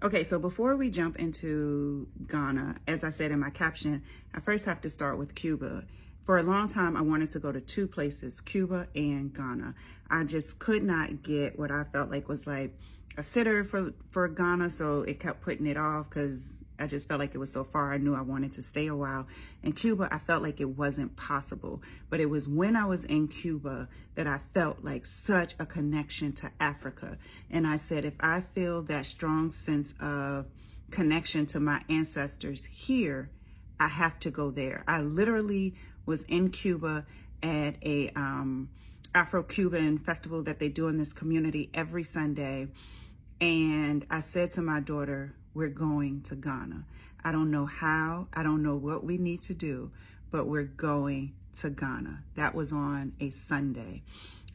Okay, so before we jump into Ghana, as I said in my caption, I first have to start with Cuba. For a long time, I wanted to go to two places, Cuba and Ghana. I just could not get what I felt like was like a sitter for Ghana, so it kept putting it off because I just felt like it was so far. I knew I wanted to stay a while. In Cuba, I felt like it wasn't possible, but it was when I was in Cuba that I felt like such a connection to Africa. And I said, if I feel that strong sense of connection to my ancestors here, I have to go there. I literally was in Cuba at a Afro-Cuban festival that they do in this community every Sunday. And I said to my daughter, we're going to Ghana. I don't know how, I don't know what we need to do, but we're going to Ghana. That was on a Sunday.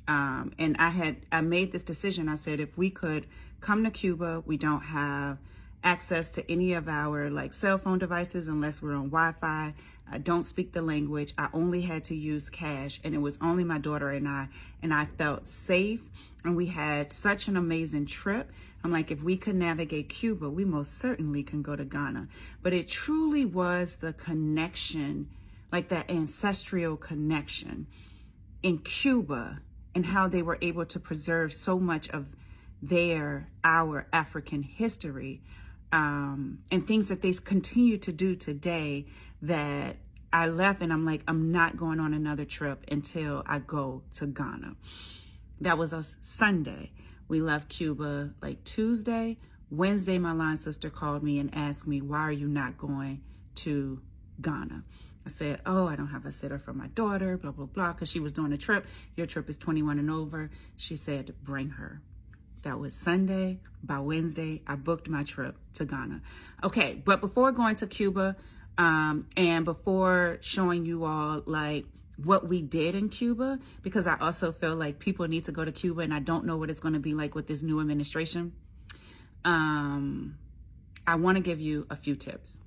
And I made this decision. I said, if we could come to Cuba, we don't have access to any of our like cell phone devices unless we're on Wi-Fi. I don't speak the language. I only had to use cash, and it was only my daughter and I felt safe, and we had such an amazing trip. I'm like, if we could navigate Cuba, we most certainly can go to Ghana. But it truly was the connection, like that ancestral connection in Cuba, and how they were able to preserve so much of our African history, and things that they continue to do today, that I left and I'm like, I'm not going on another trip until I go to Ghana. That was a Sunday. We left Cuba like Tuesday. Wednesday, my line sister called me and asked me, why are you not going to Ghana? I said, oh, I don't have a sitter for my daughter, blah, blah, blah, because she was doing a trip. Your trip is 21 and over. She said, bring her. That was Sunday. By Wednesday, I booked my trip to Ghana. Okay, but before going to Cuba, and before showing you all like what we did in Cuba, because I also feel like people need to go to Cuba, and I don't know what it's going to be like with this new administration, I want to give you a few tips.